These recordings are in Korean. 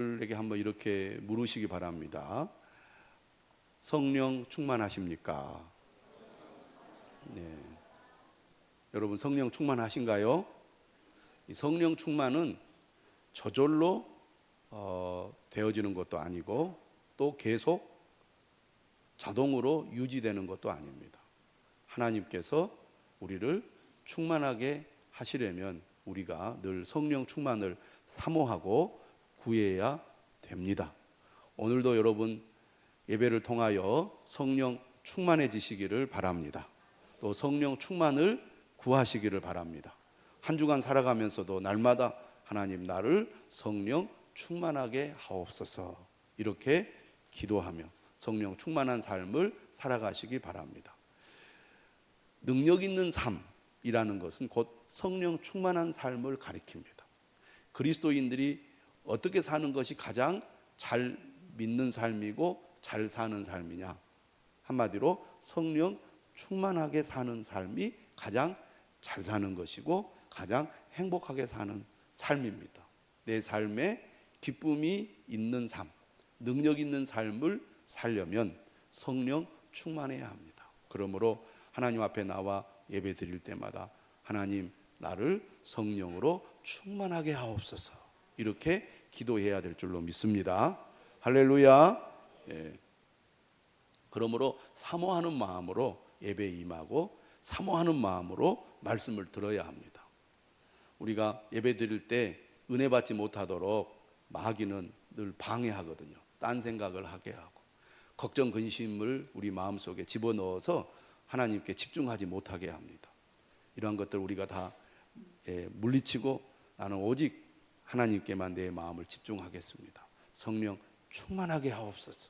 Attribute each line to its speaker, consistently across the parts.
Speaker 1: 에게 한번 이렇게 물으시기 바랍니다. 성령 충만하십니까? 네. 여러분 성령 충만하신가요? 이 성령 충만은 저절로 되어지는 것도 아니고 또 계속 자동으로 유지되는 것도 아닙니다. 하나님께서 우리를 충만하게 하시려면 우리가 늘 성령 충만을 사모하고 구해야 됩니다. 오늘도 여러분 예배를 통하여 성령 충만해지시기를 바랍니다. 또 성령 충만을 구하시기를 바랍니다. 한 주간 살아가면서도 날마다 하나님 나를 성령 충만하게 하옵소서 이렇게 기도하며 성령 충만한 삶을 살아가시기 바랍니다. 능력 있는 삶이라는 것은 곧 성령 충만한 삶을 가리킵니다. 그리스도인들이 어떻게 사는 것이 가장 잘 믿는 삶이고 잘 사는 삶이냐? 한마디로 성령 충만하게 사는 삶이 가장 잘 사는 것이고 가장 행복하게 사는 삶입니다. 내 삶에 기쁨이 있는 삶, 능력 있는 삶을 살려면 성령 충만해야 합니다. 그러므로 하나님 앞에 나와 예배 드릴 때마다 하나님 나를 성령으로 충만하게 하옵소서 이렇게 기도해야 될 줄로 믿습니다. 할렐루야. 예. 그러므로 사모하는 마음으로 예배에 임하고 사모하는 마음으로 말씀을 들어야 합니다. 우리가 예배 드릴 때 은혜 받지 못하도록 마귀는 늘 방해하거든요. 딴 생각을 하게 하고 걱정 근심을 우리 마음속에 집어넣어서 하나님께 집중하지 못하게 합니다. 이러한 것들 우리가 다 물리치고 나는 오직 하나님께만 내 마음을 집중하겠습니다. 성령 충만하게 하옵소서.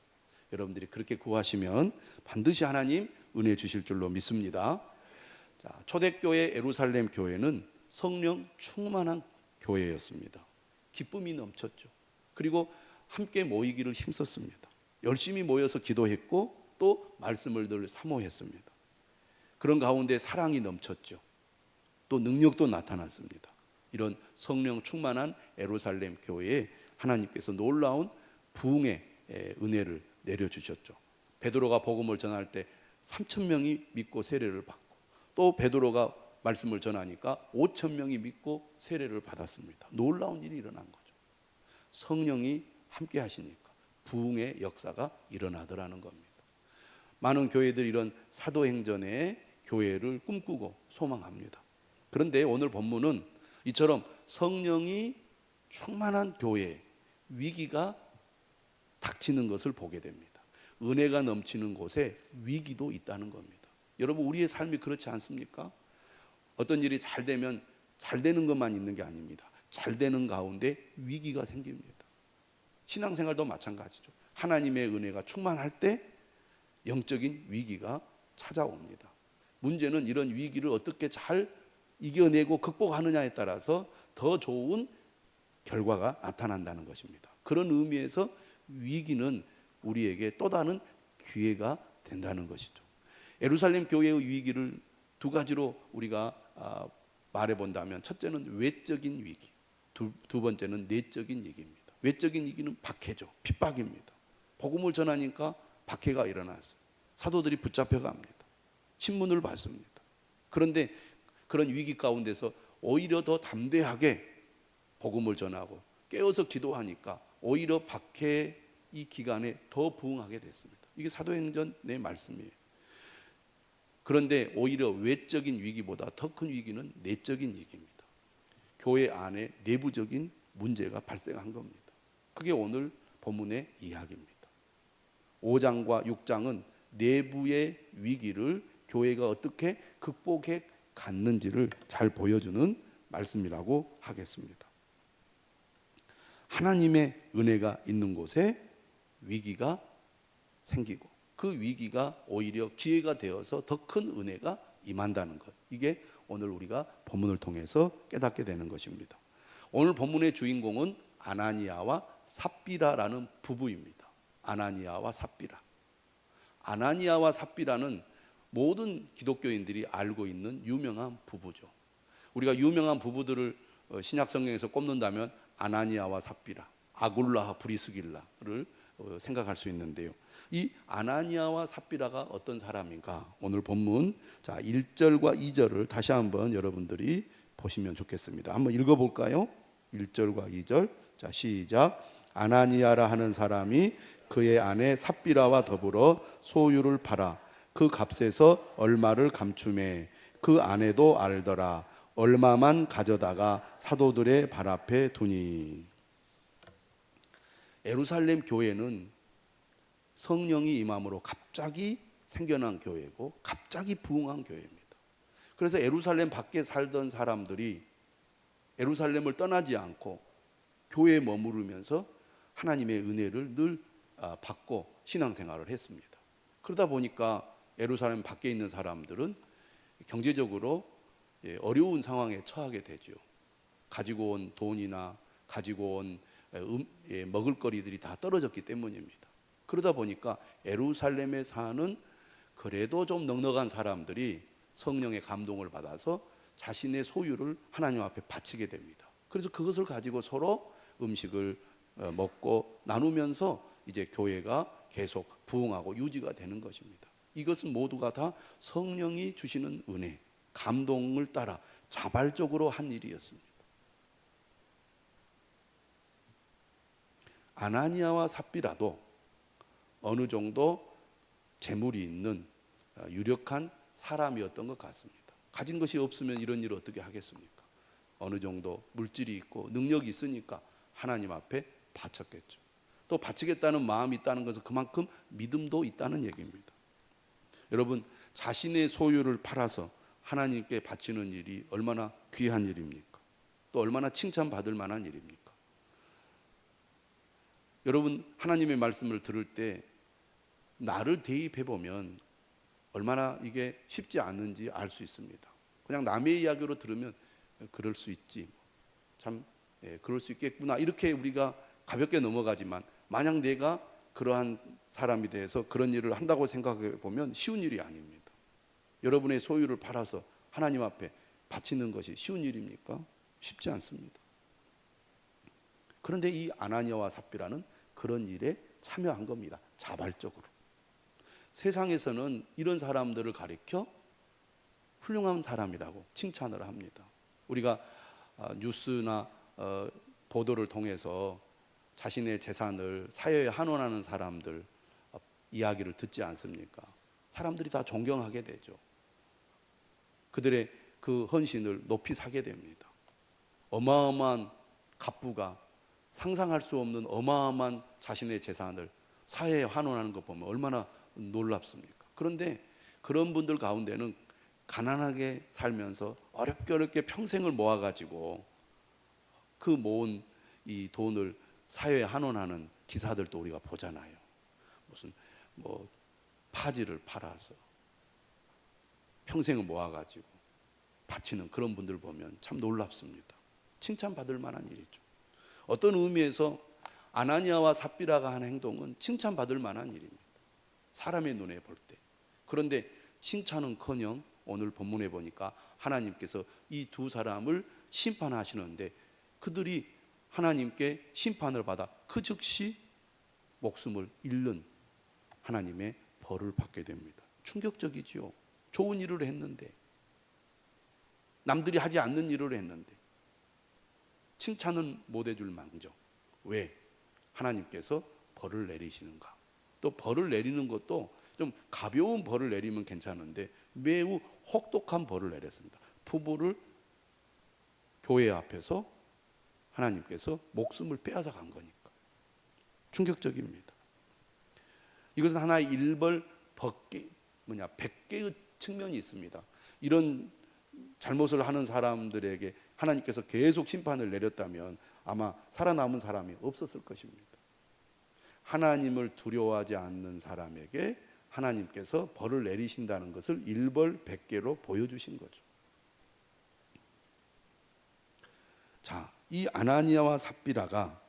Speaker 1: 여러분들이 그렇게 구하시면 반드시 하나님 은혜 주실 줄로 믿습니다. 자, 초대교회 예루살렘 교회는 성령 충만한 교회였습니다. 기쁨이 넘쳤죠. 그리고 함께 모이기를 힘썼습니다. 열심히 모여서 기도했고 또 말씀을 늘 사모했습니다. 그런 가운데 사랑이 넘쳤죠. 또 능력도 나타났습니다. 이런 성령 충만한 예루살렘 교회에 하나님께서 놀라운 부흥의 은혜를 내려주셨죠. 베드로가 복음을 전할 때 3,000명이 믿고 세례를 받고 또 베드로가 말씀을 전하니까 5,000명이 믿고 세례를 받았습니다. 놀라운 일이 일어난 거죠. 성령이 함께 하시니까 부흥의 역사가 일어나더라는 겁니다. 많은 교회들이 이런 사도행전의 교회를 꿈꾸고 소망합니다. 그런데 오늘 본문은 이처럼 성령이 충만한 교회에 위기가 닥치는 것을 보게 됩니다. 은혜가 넘치는 곳에 위기도 있다는 겁니다. 여러분 우리의 삶이 그렇지 않습니까? 어떤 일이 잘 되면 잘 되는 것만 있는 게 아닙니다. 잘 되는 가운데 위기가 생깁니다. 신앙생활도 마찬가지죠. 하나님의 은혜가 충만할 때 영적인 위기가 찾아옵니다. 문제는 이런 위기를 어떻게 잘 이겨내고 극복하느냐에 따라서 더 좋은 결과가 나타난다는 것입니다. 그런 의미에서 위기는 우리에게 또 다른 기회가 된다는 것이죠. 예루살렘 교회의 위기를 두 가지로 우리가 말해본다면 첫째는 외적인 위기, 두 번째는 내적인 위기입니다. 외적인 위기는 박해죠. 핍박입니다. 복음을 전하니까 박해가 일어났어요. 사도들이 붙잡혀갑니다. 신문을 받습니다. 그런데 그런 위기 가운데서 오히려 더 담대하게 복음을 전하고 깨어서 기도하니까 오히려 박해 이 기간에 더 부흥하게 됐습니다. 이게 사도행전 내 말씀이에요. 그런데 오히려 외적인 위기보다 더 큰 위기는 내적인 위기입니다. 교회 안에 내부적인 문제가 발생한 겁니다. 그게 오늘 본문의 이야기입니다. 5장과 6장은 내부의 위기를 교회가 어떻게 극복해 갔는지를 잘 보여주는 말씀이라고 하겠습니다. 하나님의 은혜가 있는 곳에 위기가 생기고 그 위기가 오히려 기회가 되어서 더 큰 은혜가 임한다는 것. 이게 오늘 우리가 본문을 통해서 깨닫게 되는 것입니다. 오늘 본문의 주인공은 아나니아와 삽비라라는 부부입니다. 아나니아와 삽비라. 아나니아와 삽비라는 모든 기독교인들이 알고 있는 유명한 부부죠. 우리가 유명한 부부들을 신약 성경에서 꼽는다면 아나니아와 삽비라, 아굴라 브리스길라를 생각할 수 있는데요. 이 아나니아와 삽비라가 어떤 사람인가? 오늘 본문 1절과 2절을 다시 한번 여러분들이 보시면 좋겠습니다. 한번 읽어볼까요? 1절과 2절. 자, 시작. 아나니아라 하는 사람이 그의 아내 삽비라와 더불어 소유를 팔아 그 값에서 얼마를 감추매 그 아내도 알더라. 얼마만 가져다가 사도들의 발 앞에 두니. 예루살렘 교회는 성령이 임함으로 갑자기 생겨난 교회고 갑자기 부흥한 교회입니다. 그래서 예루살렘 밖에 살던 사람들이 예루살렘을 떠나지 않고 교회에 머무르면서 하나님의 은혜를 늘 받고 신앙생활을 했습니다. 그러다 보니까 예루살렘 밖에 있는 사람들은 경제적으로 어려운 상황에 처하게 되죠. 가지고 온 돈이나 가지고 온 먹을거리들이 다 떨어졌기 때문입니다. 그러다 보니까 예루살렘에 사는 그래도 좀 넉넉한 사람들이 성령의 감동을 받아서 자신의 소유를 하나님 앞에 바치게 됩니다. 그래서 그것을 가지고 서로 음식을 먹고 나누면서 이제 교회가 계속 부흥하고 유지가 되는 것입니다. 이것은 모두가 다 성령이 주시는 은혜, 감동을 따라 자발적으로 한 일이었습니다. 아나니아와 삽비라도 어느 정도 재물이 있는 유력한 사람이었던 것 같습니다. 가진 것이 없으면 이런 일을 어떻게 하겠습니까? 어느 정도 물질이 있고 능력이 있으니까 하나님 앞에 바쳤겠죠. 또 바치겠다는 마음이 있다는 것은 그만큼 믿음도 있다는 얘기입니다. 여러분, 자신의 소유를 팔아서 하나님께 바치는 일이 얼마나 귀한 일입니까? 또 얼마나 칭찬받을 만한 일입니까? 여러분, 하나님의 말씀을 들을 때 나를 대입해 보면 얼마나 이게 쉽지 않은지 알 수 있습니다. 그냥 남의 이야기로 들으면 그럴 수 있지, 참 그럴 수 있겠구나 이렇게 우리가 가볍게 넘어가지만 만약 내가 그러한 사람이 돼서 그런 일을 한다고 생각해 보면 쉬운 일이 아닙니다. 여러분의 소유를 팔아서 하나님 앞에 바치는 것이 쉬운 일입니까? 쉽지 않습니다. 그런데 이 아나니아와 삽비라는 그런 일에 참여한 겁니다. 자발적으로. 세상에서는 이런 사람들을 가리켜 훌륭한 사람이라고 칭찬을 합니다. 우리가 뉴스나 보도를 통해서 자신의 재산을 사회에 환원하는 사람들 이야기를 듣지 않습니까? 사람들이 다 존경하게 되죠. 그들의 그 헌신을 높이 사게 됩니다. 어마어마한 갑부가 상상할 수 없는 어마어마한 자신의 재산을 사회에 환원하는 것 보면 얼마나 놀랍습니까? 그런데 그런 분들 가운데는 가난하게 살면서 어렵게 평생을 모아가지고 그 모은 이 돈을 사회에 환원하는 기사들도 우리가 보잖아요. 무슨 파지를 팔아서 평생을 모아가지고 바치는 그런 분들 보면 참 놀랍습니다. 칭찬받을 만한 일이죠. 어떤 의미에서 아나니아와 삽비라가 한 행동은 칭찬받을 만한 일입니다. 사람의 눈에 볼 때. 그런데 칭찬은커녕 오늘 본문에 보니까 하나님께서 이 두 사람을 심판하시는데 그들이 하나님께 심판을 받아 그 즉시 목숨을 잃는 하나님의 벌을 받게 됩니다. 충격적이지요. 좋은 일을 했는데, 남들이 하지 않는 일을 했는데 칭찬은 못 해줄 망정. 왜? 하나님께서 벌을 내리시는가? 또 벌을 내리는 것도 좀 가벼운 벌을 내리면 괜찮은데 매우 혹독한 벌을 내렸습니다. 부부를 교회 앞에서 하나님께서 목숨을 빼앗아 간 거니까 충격적입니다. 이것은 하나의 일벌 백개의 측면이 있습니다. 이런 잘못을 하는 사람들에게 하나님께서 계속 심판을 내렸다면 아마 살아남은 사람이 없었을 것입니다. 하나님을 두려워하지 않는 사람에게 하나님께서 벌을 내리신다는 것을 일벌백계로 보여주신 거죠. 자, 이 아나니아와 삽비라가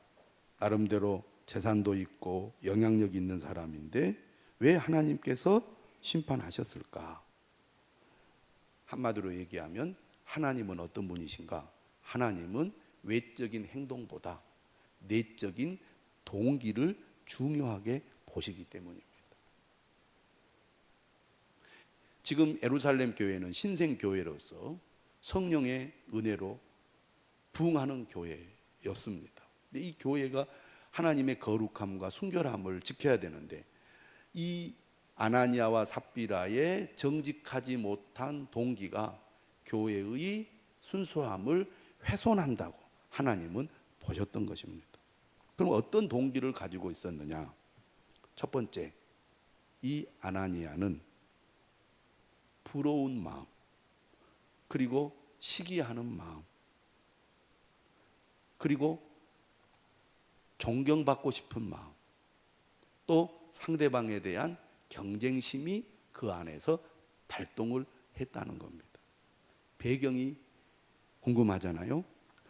Speaker 1: 나름대로 재산도 있고 영향력 있는 사람인데 왜 하나님께서 심판하셨을까? 한마디로 얘기하면 하나님은 어떤 분이신가? 하나님은 외적인 행동보다 내적인 동기를 중요하게 보시기 때문입니다. 지금 예루살렘 교회는 신생 교회로서 성령의 은혜로 부흥하는 교회였습니다. 근데 이 교회가 하나님의 거룩함과 순결함을 지켜야 되는데 이 아나니아와 삽비라의 정직하지 못한 동기가 교회의 순수함을 훼손한다고 하나님은 보셨던 것입니다. 그럼 어떤 동기를 가지고 있었느냐? 첫 번째, 이 아나니아는 부러운 마음, 그리고 시기하는 마음, 그리고 존경받고 싶은 마음, 또 상대방에 대한 경쟁심이 그 안에서 발동을 했다는 겁니다. 배경이 궁금하잖아요.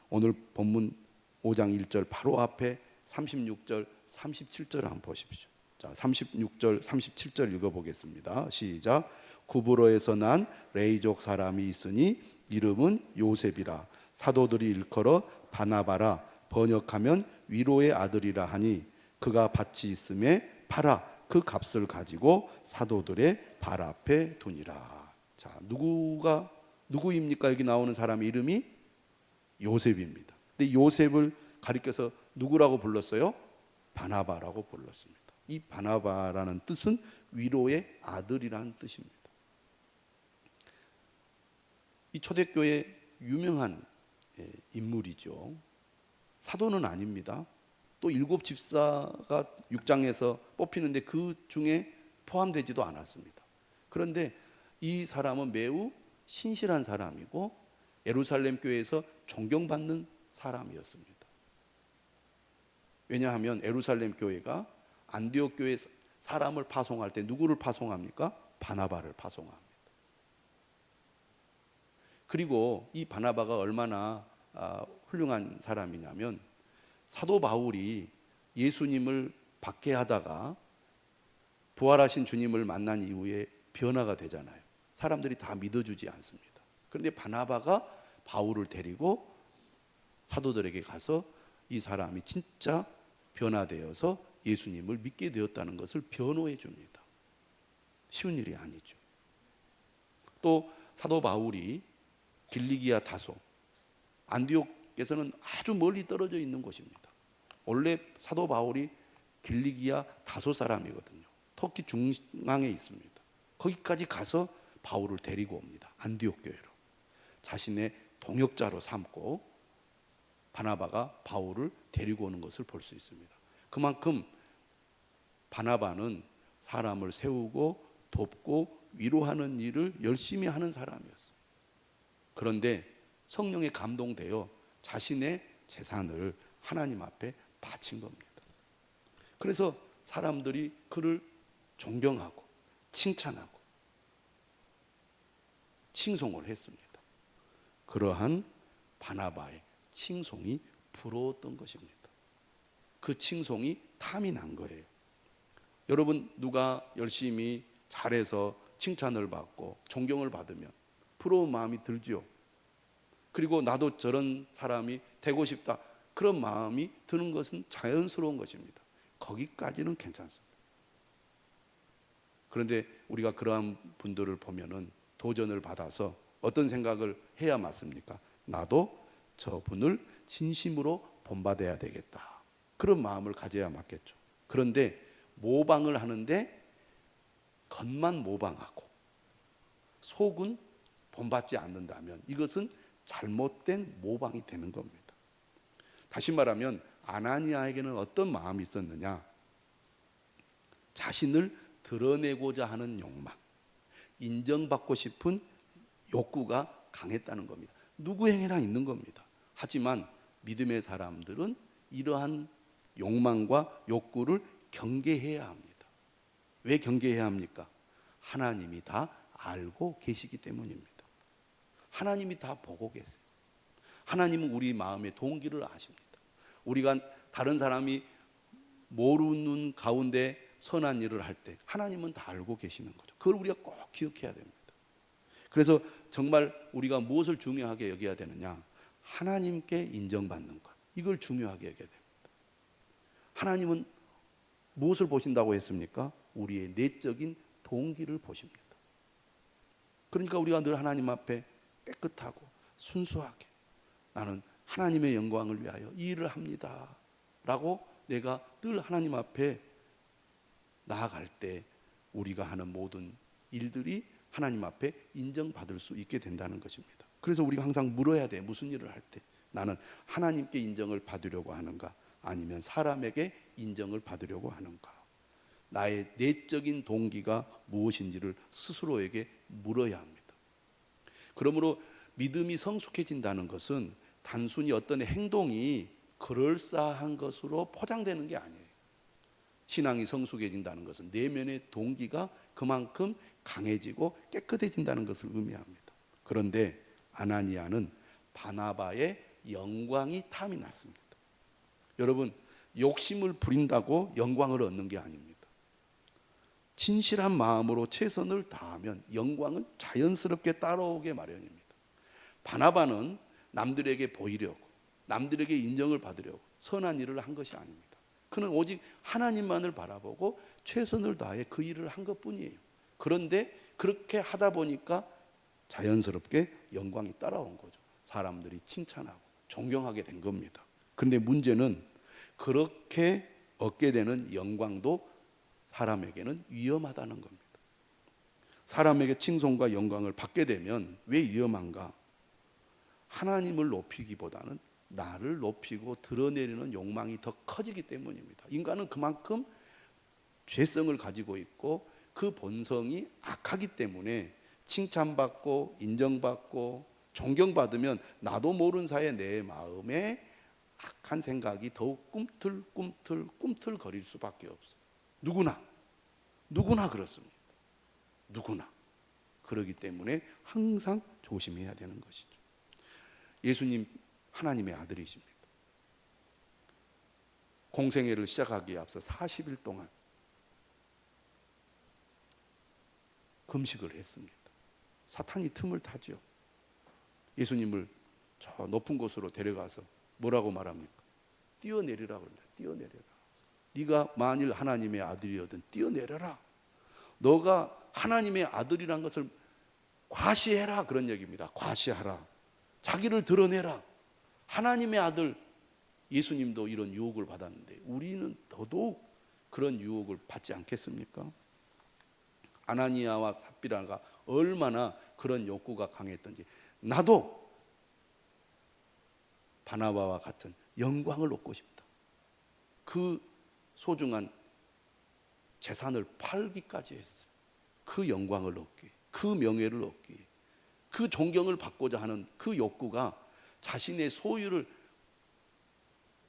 Speaker 1: 오늘 본문 5장 1절 바로 앞에 36절, 37절 한번 보십시오. 자, 36절, 37절 읽어보겠습니다. 시작. 구브로에서 난 레이족 사람이 있으니 이름은 요셉이라. 사도들이 일컬어 바나바라, 번역하면 위로의 아들이라 하니 그가 밭이 있음에 팔아 그 값을 가지고 사도들의 발 앞에 두니라. 자, 누구입니까? 여기 나오는 사람의 이름이 요셉입니다. 근데 요셉을 가리켜서 누구라고 불렀어요? 바나바라고 불렀습니다. 이 바나바라는 뜻은 위로의 아들이라는 뜻입니다. 이 초대교회 유명한 인물이죠. 사도는 아닙니다. 또 7 집사가 6장에서 뽑히는데 그 중에 포함되지도 않았습니다. 그런데 이 사람은 매우 신실한 사람이고 예루살렘 교회에서 존경받는 사람이었습니다. 왜냐하면 예루살렘 교회가 안디옥 교회 사람을 파송할 때 누구를 파송합니까? 바나바를 파송합니다. 그리고 이 바나바가 얼마나 훌륭한 사람이냐면 사도 바울이 예수님을 박해하다가 부활하신 주님을 만난 이후에 변화가 되잖아요. 사람들이 다 믿어주지 않습니다. 그런데 바나바가 바울을 데리고 사도들에게 가서 이 사람이 진짜 변화되어서 예수님을 믿게 되었다는 것을 변호해 줍니다. 쉬운 일이 아니죠. 또 사도 바울이 길리기아 다소, 안디옥에서는 아주 멀리 떨어져 있는 곳입니다. 원래 사도 바울이 길리기아 다소 사람이거든요. 터키 중앙에 있습니다. 거기까지 가서 바울을 데리고 옵니다. 안디옥 교회로. 자신의 동역자로 삼고 바나바가 바울을 데리고 오는 것을 볼 수 있습니다. 그만큼 바나바는 사람을 세우고 돕고 위로하는 일을 열심히 하는 사람이었어요. 그런데 성령에 감동되어 자신의 재산을 하나님 앞에 바친 겁니다. 그래서 사람들이 그를 존경하고 칭찬하고 칭송을 했습니다. 그러한 바나바의 칭송이 부러웠던 것입니다. 그 칭송이 탐이 난 거예요. 여러분, 누가 열심히 잘해서 칭찬을 받고 존경을 받으면 부러운 마음이 들죠. 그리고 나도 저런 사람이 되고 싶다, 그런 마음이 드는 것은 자연스러운 것입니다. 거기까지는 괜찮습니다. 그런데 우리가 그러한 분들을 보면은 도전을 받아서 어떤 생각을 해야 맞습니까? 나도 저분을 진심으로 본받아야 되겠다, 그런 마음을 가져야 맞겠죠. 그런데 모방을 하는데 겉만 모방하고 속은 본받지 않는다면 이것은 잘못된 모방이 되는 겁니다. 다시 말하면 아나니아에게는 어떤 마음이 있었느냐? 자신을 드러내고자 하는 욕망, 인정받고 싶은 욕구가 강했다는 겁니다. 누구에게나 있는 겁니다. 하지만 믿음의 사람들은 이러한 욕망과 욕구를 경계해야 합니다. 왜 경계해야 합니까? 하나님이 다 알고 계시기 때문입니다. 하나님이 다 보고 계세요. 하나님은 우리 마음의 동기를 아십니다. 우리가 다른 사람이 모르는 가운데 선한 일을 할 때 하나님은 다 알고 계시는 거죠. 그걸 우리가 꼭 기억해야 됩니다. 그래서 정말 우리가 무엇을 중요하게 여겨야 되느냐? 하나님께 인정받는 것, 이걸 중요하게 여겨야 됩니다. 하나님은 무엇을 보신다고 했습니까? 우리의 내적인 동기를 보십니다. 그러니까 우리가 늘 하나님 앞에 깨끗하고 순수하게 나는 하나님의 영광을 위하여 이 일을 합니다 라고 내가 늘 하나님 앞에 나아갈 때 우리가 하는 모든 일들이 하나님 앞에 인정받을 수 있게 된다는 것입니다. 그래서 우리가 항상 물어야 돼. 무슨 일을 할 때 나는 하나님께 인정을 받으려고 하는가, 아니면 사람에게 인정을 받으려고 하는가. 나의 내적인 동기가 무엇인지를 스스로에게 물어야 합니다. 그러므로 믿음이 성숙해진다는 것은 단순히 어떤 행동이 그럴싸한 것으로 포장되는 게 아니에요. 신앙이 성숙해진다는 것은 내면의 동기가 그만큼 강해지고 깨끗해진다는 것을 의미합니다. 그런데 아나니아는 바나바의 영광이 탐이 났습니다. 여러분, 욕심을 부린다고 영광을 얻는 게 아닙니다. 진실한 마음으로 최선을 다하면 영광은 자연스럽게 따라오게 마련입니다. 바나바는 남들에게 보이려고, 남들에게 인정을 받으려고 선한 일을 한 것이 아닙니다. 그는 오직 하나님만을 바라보고 최선을 다해 그 일을 한 것뿐이에요. 그런데 그렇게 하다 보니까 자연스럽게 영광이 따라온 거죠. 사람들이 칭찬하고 존경하게 된 겁니다. 그런데 문제는 그렇게 얻게 되는 영광도 사람에게는 위험하다는 겁니다. 사람에게 칭송과 영광을 받게 되면 왜 위험한가? 하나님을 높이기보다는 나를 높이고 드러내려는 욕망이 더 커지기 때문입니다. 인간은 그만큼 죄성을 가지고 있고 그 본성이 악하기 때문에 칭찬받고 인정받고 존경받으면 나도 모르는 사이에 내 마음에 악한 생각이 더욱 꿈틀거릴 수밖에 없어요. 누구나 그렇습니다. 누구나. 그렇기 때문에 항상 조심해야 되는 것이죠. 예수님 하나님의 아들이십니다. 공생애를 시작하기에 앞서 40일 동안 금식을 했습니다. 사탄이 틈을 타죠. 예수님을 저 높은 곳으로 데려가서 뭐라고 말합니까? 뛰어내리라 그럽니다. 뛰어내려라. 네가 만일 하나님의 아들이거든 뛰어내려라. 너가 하나님의 아들이란 것을 과시해라, 그런 얘기입니다. 과시하라. 자기를 드러내라. 하나님의 아들. 예수님도 이런 유혹을 받았는데 우리는 더더욱 그런 유혹을 받지 않겠습니까? 아나니아와 삽비라가 얼마나 그런 욕구가 강했던지, 나도 바나바와 같은 영광을 얻고 싶다. 그 소중한 재산을 팔기까지 했어요. 그 영광을 얻기, 그 명예를 얻기, 그 존경을 받고자 하는 그 욕구가 자신의 소유를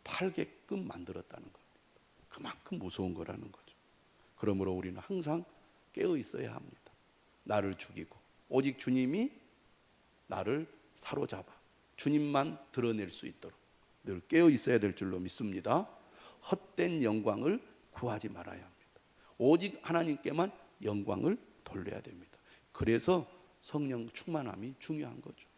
Speaker 1: 팔게끔 만들었다는 겁니다. 그만큼 무서운 거라는 거죠. 그러므로 우리는 항상 깨어 있어야 합니다. 나를 죽이고 오직 주님이 나를 사로잡아 주님만 드러낼 수 있도록 늘 깨어 있어야 될 줄로 믿습니다. 헛된 영광을 구하지 말아야 합니다. 오직 하나님께만 영광을 돌려야 됩니다. 그래서 성령 충만함이 중요한 거죠.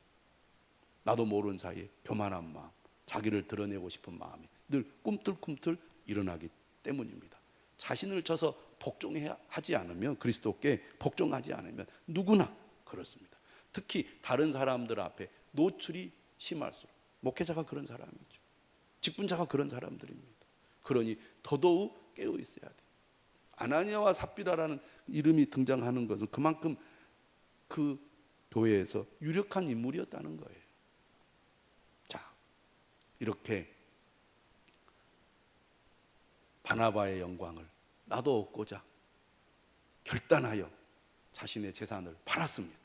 Speaker 1: 나도 모르는 사이에 교만한 마음, 자기를 드러내고 싶은 마음이 늘 꿈틀꿈틀 일어나기 때문입니다. 자신을 쳐서 복종하지 않으면, 그리스도께 복종하지 않으면 누구나 그렇습니다. 특히 다른 사람들 앞에 노출이 심할수록, 목회자가 그런 사람이죠. 직분자가 그런 사람들입니다. 그러니 더더욱 깨어 있어야 돼요. 아나니아와 삽비라라는 이름이 등장하는 것은 그만큼 그 교회에서 유력한 인물이었다는 거예요. 자, 이렇게 바나바의 영광을 나도 얻고자 결단하여 자신의 재산을 팔았습니다.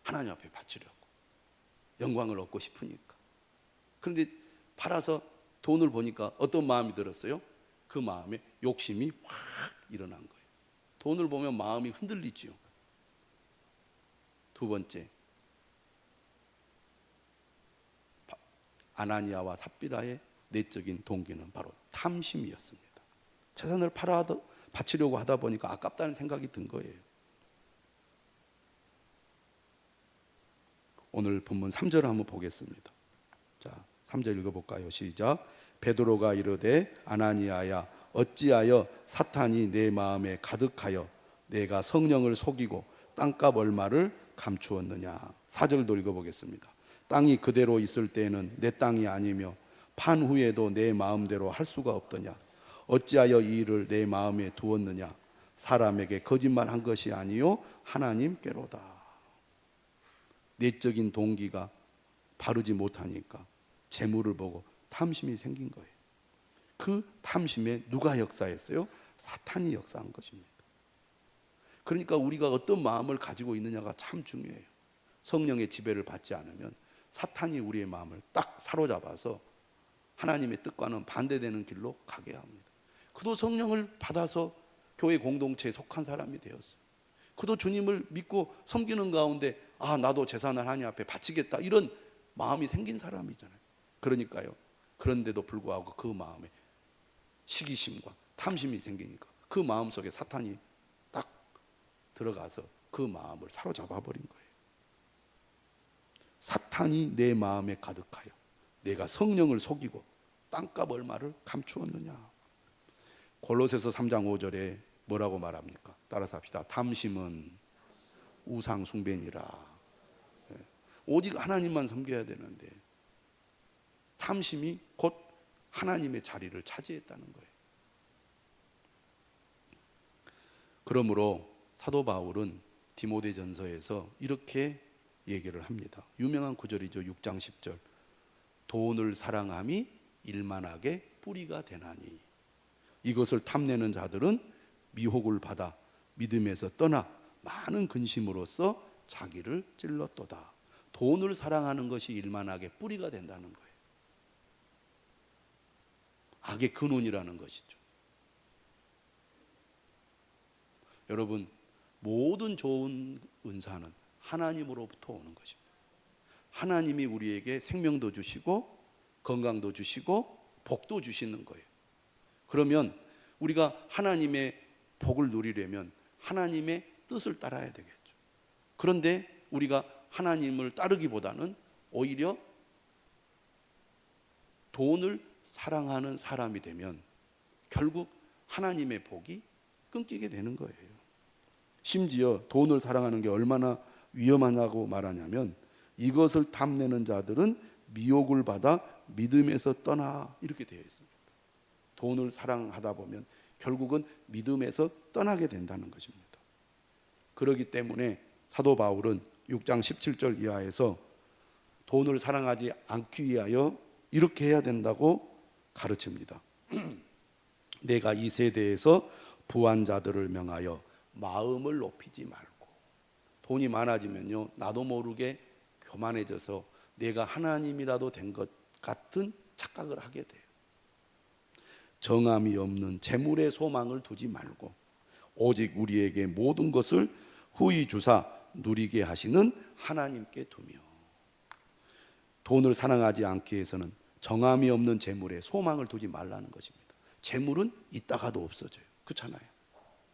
Speaker 1: 하나님 앞에 바치려고, 영광을 얻고 싶으니까. 그런데 팔아서 돈을 보니까 어떤 마음이 들었어요? 그 마음에 욕심이 확 일어난 거예요. 돈을 보면 마음이 흔들리지요. 두 번째, 아나니아와 삽비라의 내적인 동기는 바로 탐심이었습니다. 재산을 바치려고 하다 보니까 아깝다는 생각이 든 거예요. 오늘 본문 3절을 한번 보겠습니다. 자, 3절 읽어볼까요? 시작. 베드로가 이르되 아나니아야 어찌하여 사탄이 내 마음에 가득하여 내가 성령을 속이고 땅값 얼마를 감추었느냐. 4절도 읽어보겠습니다. 땅이 그대로 있을 때에는 내 땅이 아니며 판 후에도 내 마음대로 할 수가 없더냐. 어찌하여 이 일을 내 마음에 두었느냐. 사람에게 거짓말한 것이 아니요 하나님께로다. 내적인 동기가 바르지 못하니까 재물을 보고 탐심이 생긴 거예요. 그 탐심에 누가 역사했어요? 사탄이 역사한 것입니다. 그러니까 우리가 어떤 마음을 가지고 있느냐가 참 중요해요. 성령의 지배를 받지 않으면 사탄이 우리의 마음을 딱 사로잡아서 하나님의 뜻과는 반대되는 길로 가게 합니다. 그도 성령을 받아서 교회 공동체에 속한 사람이 되었어요. 그도 주님을 믿고 섬기는 가운데 나도 제사를 하나님 앞에 바치겠다 이런 마음이 생긴 사람이잖아요. 그러니까요. 그런데도 불구하고 그 마음에 시기심과 탐심이 생기니까 그 마음 속에 사탄이 딱 들어가서 그 마음을 사로잡아 버린 거예요. 사탄이 내 마음에 가득하여 내가 성령을 속이고 땅값 얼마를 감추었느냐. 골로새서 3장 5절에 뭐라고 말합니까? 따라서 합시다. 탐심은 우상 숭배니라. 오직 하나님만 섬겨야 되는데 탐심이 곧 하나님의 자리를 차지했다는 거예요. 그러므로 사도 바울은 디모데전서에서 이렇게 얘기를 합니다. 유명한 구절이죠. 6장 10절. 돈을 사랑함이 일만하게 뿌리가 되나니 이것을 탐내는 자들은 미혹을 받아 믿음에서 떠나 많은 근심으로써 자기를 찔렀도다. 돈을 사랑하는 것이 일만하게 뿌리가 된다는 거예요. 악의 근원이라는 것이죠. 여러분, 모든 좋은 은사는 하나님으로부터 오는 것입니다. 하나님이 우리에게 생명도 주시고 건강도 주시고 복도 주시는 거예요. 그러면 우리가 하나님의 복을 누리려면 하나님의 뜻을 따라야 되겠죠. 그런데 우리가 하나님을 따르기보다는 오히려 돈을 사랑하는 사람이 되면 결국 하나님의 복이 끊기게 되는 거예요. 심지어 돈을 사랑하는 게 얼마나 위험하냐고 말하냐면 이것을 탐내는 자들은 미혹을 받아 믿음에서 떠나 이렇게 되어 있습니다. 돈을 사랑하다 보면 결국은 믿음에서 떠나게 된다는 것입니다. 그렇기 때문에 사도 바울은 6장 17절 이하에서 돈을 사랑하지 않기 위하여 이렇게 해야 된다고 가르칩니다. 내가 이 세대에서 부한 자들을 명하여 마음을 높이지 말고. 돈이 많아지면요 나도 모르게 교만해져서 내가 하나님이라도 된 것 같은 착각을 하게 돼요. 정함이 없는 재물의 소망을 두지 말고 오직 우리에게 모든 것을 후히 주사 누리게 하시는 하나님께 두며. 돈을 사랑하지 않기 위해서는 정함이 없는 재물에 소망을 두지 말라는 것입니다. 재물은 있다가도 없어져요. 그렇잖아요.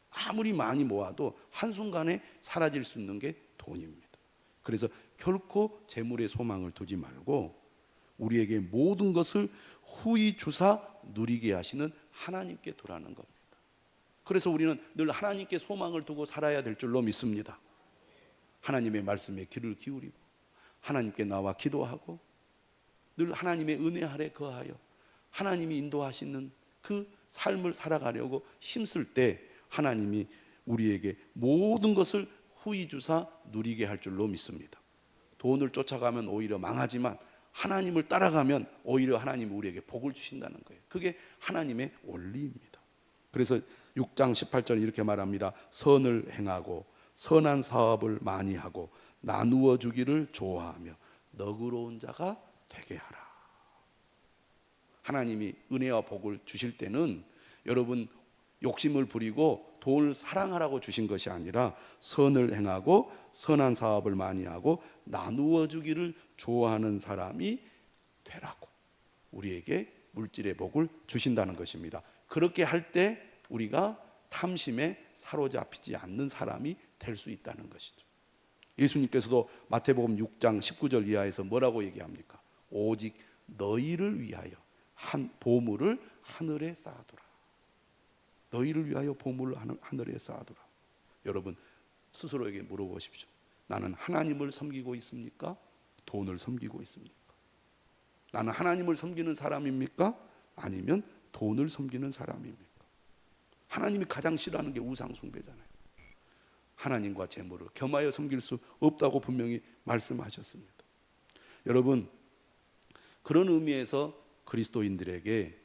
Speaker 1: 아무리 많이 모아도 한순간에 사라질 수 있는 게 돈입니다. 그래서 결코 재물에 소망을 두지 말고 우리에게 모든 것을 후히 주사 누리게 하시는 하나님께 두라는 겁니다. 그래서 우리는 늘 하나님께 소망을 두고 살아야 될 줄로 믿습니다. 하나님의 말씀에 귀를 기울이고 하나님께 나와 기도하고 늘 하나님의 은혜 아래 거하여 하나님이 인도하시는 그 삶을 살아가려고 힘쓸 때 하나님이 우리에게 모든 것을 후히 주사 누리게 할 줄로 믿습니다. 돈을 쫓아가면 오히려 망하지만 하나님을 따라가면 오히려 하나님이 우리에게 복을 주신다는 거예요. 그게 하나님의 원리입니다. 그래서 6장 18절 이렇게 말합니다. 선을 행하고 선한 사업을 많이 하고 나누어 주기를 좋아하며 너그러운 자가 되게 하라. 하나님이 은혜와 복을 주실 때는 여러분 욕심을 부리고 돈을 사랑하라고 주신 것이 아니라 선을 행하고 선한 사업을 많이 하고 나누어 주기를 좋아하는 사람이 되라고 우리에게 물질의 복을 주신다는 것입니다. 그렇게 할 때 우리가 탐심에 사로잡히지 않는 사람이 될 수 있다는 것이죠. 예수님께서도 마태복음 6장 19절 이하에서 뭐라고 얘기합니까? 오직 너희를 위하여 한 보물을 하늘에 쌓아두라. 너희를 위하여 보물을 하늘에 쌓아두라. 여러분 스스로에게 물어보십시오. 나는 하나님을 섬기고 있습니까? 돈을 섬기고 있습니까? 나는 하나님을 섬기는 사람입니까? 아니면 돈을 섬기는 사람입니까? 하나님이 가장 싫어하는 게 우상 숭배잖아요. 하나님과 재물을 겸하여 섬길 수 없다고 분명히 말씀하셨습니다. 여러분, 그런 의미에서 그리스도인들에게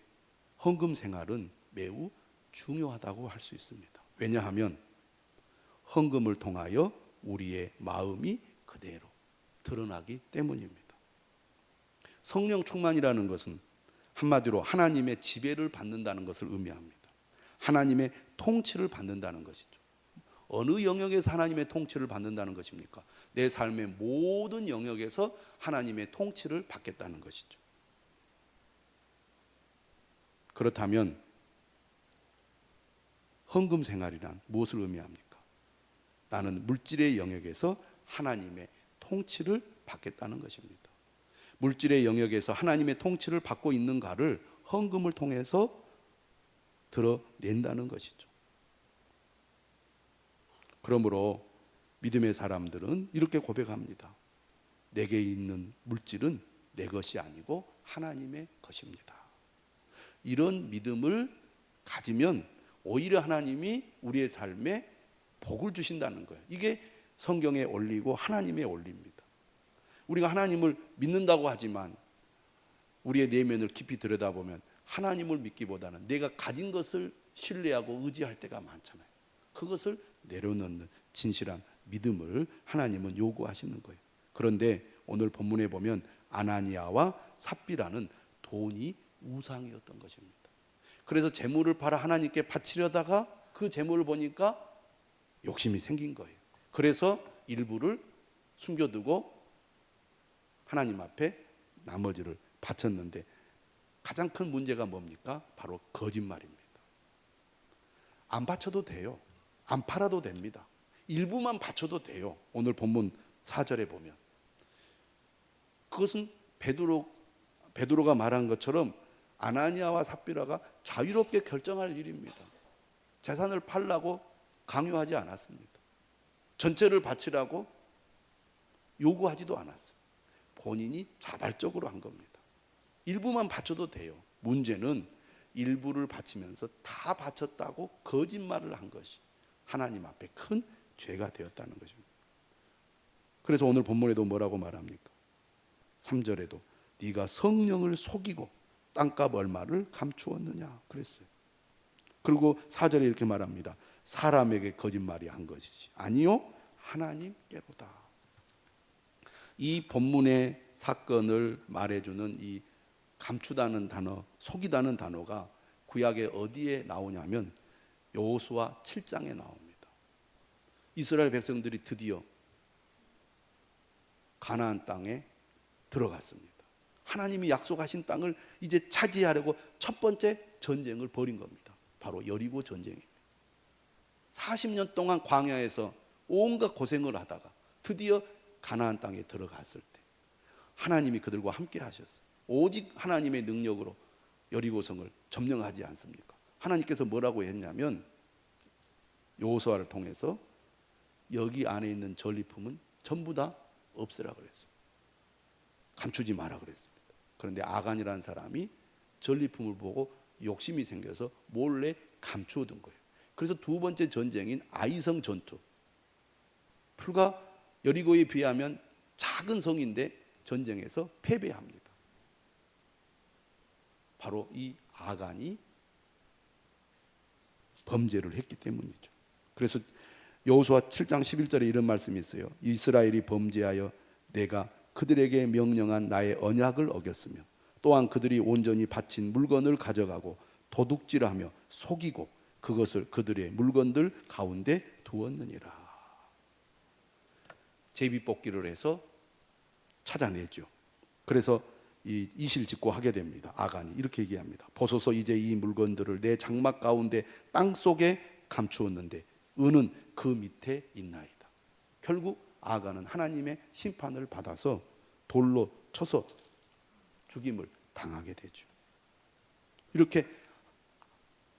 Speaker 1: 헌금 생활은 매우 중요하다고 할 수 있습니다. 왜냐하면 헌금을 통하여 우리의 마음이 그대로 드러나기 때문입니다. 성령 충만이라는 것은 한마디로 하나님의 지배를 받는다는 것을 의미합니다. 하나님의 통치를 받는다는 것이죠. 어느 영역에서 하나님의 통치를 받는다는 것입니까? 내 삶의 모든 영역에서 하나님의 통치를 받겠다는 것이죠. 그렇다면 헌금 생활이란 무엇을 의미합니까? 나는 물질의 영역에서 하나님의 통치를 받겠다는 것입니다. 물질의 영역에서 하나님의 통치를 받고 있는가를 헌금을 통해서 드러낸다는 것이죠. 그러므로 믿음의 사람들은 이렇게 고백합니다. 내게 있는 물질은 내 것이 아니고 하나님의 것입니다. 이런 믿음을 가지면 오히려 하나님이 우리의 삶에 복을 주신다는 거예요. 이게 성경의 원리고 하나님의 원리입니다. 우리가 하나님을 믿는다고 하지만 우리의 내면을 깊이 들여다보면 하나님을 믿기보다는 내가 가진 것을 신뢰하고 의지할 때가 많잖아요. 그것을 내려놓는 진실한 믿음을 하나님은 요구하시는 거예요. 그런데 오늘 본문에 보면 아나니아와 삽비라는 돈이 우상이었던 것입니다. 그래서 재물을 팔아 하나님께 바치려다가 그 재물을 보니까 욕심이 생긴 거예요. 그래서 일부를 숨겨두고 하나님 앞에 나머지를 바쳤는데 가장 큰 문제가 뭡니까? 바로 거짓말입니다. 안 바쳐도 돼요. 안 팔아도 됩니다. 일부만 바쳐도 돼요. 오늘 본문 4절에 보면 그것은 베드로가 말한 것처럼 아나니아와 삽비라가 자유롭게 결정할 일입니다. 재산을 팔라고 강요하지 않았습니다. 전체를 바치라고 요구하지도 않았어요. 본인이 자발적으로 한 겁니다. 일부만 바쳐도 돼요. 문제는 일부를 바치면서 다 바쳤다고 거짓말을 한 것이 하나님 앞에 큰 죄가 되었다는 것입니다. 그래서 오늘 본문에도 뭐라고 말합니까? 3절에도 네가 성령을 속이고 땅값 얼마를 감추었느냐 그랬어요. 그리고 4절에 이렇게 말합니다. 사람에게 거짓말이 한 것이지 아니요 하나님께로다. 이 본문의 사건을 말해주는 이 감추다는 단어, 속이다는 단어가 구약에 어디에 나오냐면 여호수아 7장에 나옵니다. 이스라엘 백성들이 드디어 가나안 땅에 들어갔습니다. 하나님이 약속하신 땅을 이제 차지하려고 첫 번째 전쟁을 벌인 겁니다. 바로 여리고 전쟁입니다. 40년 동안 광야에서 온갖 고생을 하다가 드디어 가나안 땅에 들어갔을 때 하나님이 그들과 함께 하셨어요. 오직 하나님의 능력으로 여리고성을 점령하지 않습니까? 하나님께서 뭐라고 했냐면 여호수아를 통해서 여기 안에 있는 전리품은 전부 다 없애라 그랬어요. 감추지 마라 그랬습니다. 그런데 아간이라는 사람이 전리품을 보고 욕심이 생겨서 몰래 감추어둔 거예요. 그래서 두 번째 전쟁인 아이성 전투, 불과 여리고에 비하면 작은 성인데 전쟁에서 패배합니다. 바로 이 아간이 범죄를 했기 때문이죠. 그래서 여호수아 7장 11절에 이런 말씀이 있어요. 이스라엘이 범죄하여 내가 그들에게 명령한 나의 언약을 어겼으며 또한 그들이 온전히 바친 물건을 가져가고 도둑질하며 속이고 그것을 그들의 물건들 가운데 두었느니라. 제비뽑기를 해서 찾아내죠. 그래서 이 이실 짓고 하게 됩니다. 아간이 이렇게 얘기합니다. 보소서 이제 이 물건들을 내 장막 가운데 땅 속에 감추었는데 은은 그 밑에 있나이다. 결국 아간은 하나님의 심판을 받아서 돌로 쳐서 죽임을 당하게 되죠. 이렇게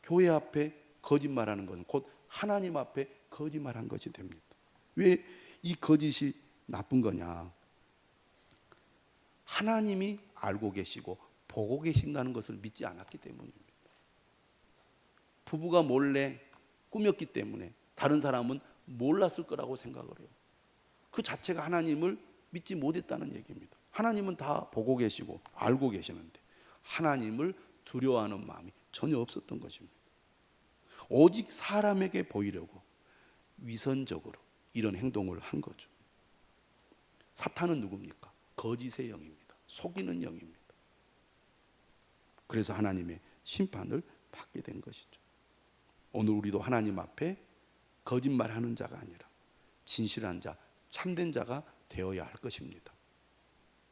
Speaker 1: 교회 앞에 거짓말하는 것은 곧 하나님 앞에 거짓말한 것이 됩니다. 왜 이 거짓이 나쁜 거냐? 하나님이 알고 계시고 보고 계신다는 것을 믿지 않았기 때문입니다. 부부가 몰래 꾸몄기 때문에 다른 사람은 몰랐을 거라고 생각을 해요. 그 자체가 하나님을 믿지 못했다는 얘기입니다. 하나님은 다 보고 계시고 알고 계시는데 하나님을 두려워하는 마음이 전혀 없었던 것입니다. 오직 사람에게 보이려고 위선적으로 이런 행동을 한 거죠. 사탄은 누굽니까? 거짓의 영입니다. 속이는 영입니다. 그래서 하나님의 심판을 받게 된 것이죠. 오늘 우리도 하나님 앞에 거짓말하는 자가 아니라 진실한 자, 참된 자가 되어야 할 것입니다.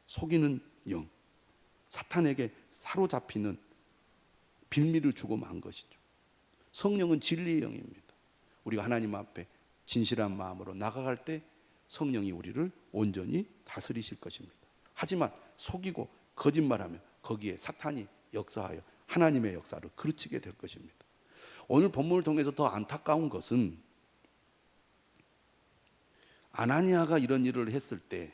Speaker 1: 속이는 영, 사탄에게 사로잡히는 빌미를 주고 만 것이죠. 성령은 진리의 영입니다. 우리가 하나님 앞에 진실한 마음으로 나아갈 때 성령이 우리를 온전히 다스리실 것입니다. 하지만 속이고 거짓말하면 거기에 사탄이 역사하여 하나님의 역사를 그르치게 될 것입니다. 오늘 본문을 통해서 더 안타까운 것은 아나니아가 이런 일을 했을 때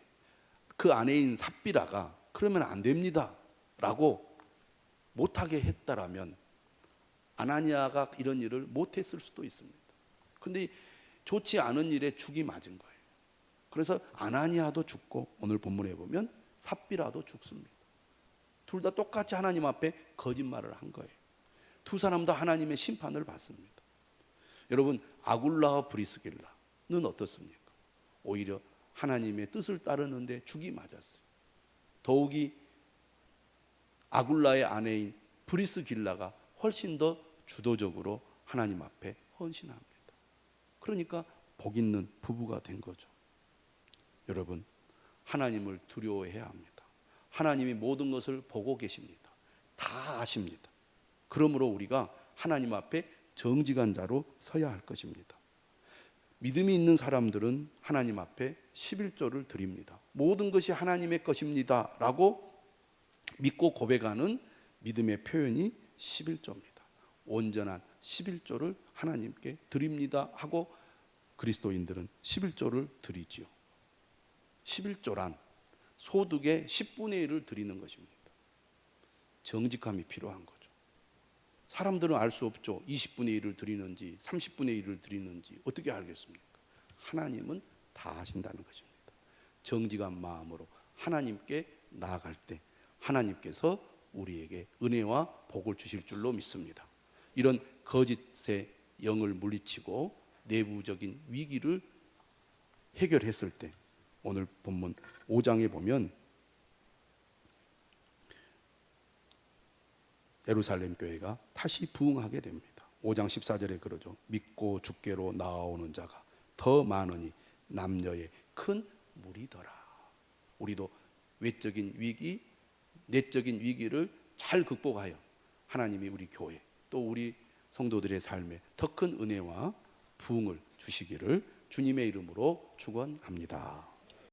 Speaker 1: 그 아내인 삽비라가 그러면 안 됩니다 라고 못하게 했다라면 아나니아가 이런 일을 못했을 수도 있습니다. 그런데 좋지 않은 일에 죽이 맞은 거예요. 그래서 아나니아도 죽고 오늘 본문에 보면 삽비라도 죽습니다. 둘 다 똑같이 하나님 앞에 거짓말을 한 거예요. 두 사람 다 하나님의 심판을 받습니다. 여러분, 아굴라와 브리스길라는 어떻습니까? 오히려 하나님의 뜻을 따르는데 죽이 맞았어요. 더욱이 아굴라의 아내인 브리스길라가 훨씬 더 주도적으로 하나님 앞에 헌신합니다. 그러니까 복 있는 부부가 된 거죠. 여러분, 하나님을 두려워해야 합니다. 하나님이 모든 것을 보고 계십니다. 다 아십니다. 그러므로 우리가 하나님 앞에 정직한 자로 서야 할 것입니다. 믿음이 있는 사람들은 하나님 앞에 11조를 드립니다. 모든 것이 하나님의 것입니다 라고 믿고 고백하는 믿음의 표현이 11조입니다. 온전한 11조를 하나님께 드립니다 하고 그리스도인들은 11조를 드리지요. 11조란 소득의 10분의 1을 드리는 것입니다. 정직함이 필요한 거죠. 사람들은 알 수 없죠. 20분의 1을 드리는지 30분의 1을 드리는지 어떻게 알겠습니까? 하나님은 다 하신다는 것입니다. 정직한 마음으로 하나님께 나아갈 때 하나님께서 우리에게 은혜와 복을 주실 줄로 믿습니다. 이런 거짓의 영을 물리치고 내부적인 위기를 해결했을 때 오늘 본문 5장에 보면 예루살렘 교회가 다시 부흥하게 됩니다. 5장 14절에 그러죠. 믿고 주께로 나아오는 자가 더 많으니 남녀의 큰 무리더라. 우리도 외적인 위기, 내적인 위기를 잘 극복하여 하나님이 우리 교회 또 우리 성도들의 삶에 더 큰 은혜와 부흥을 주시기를 주님의 이름으로 축원합니다.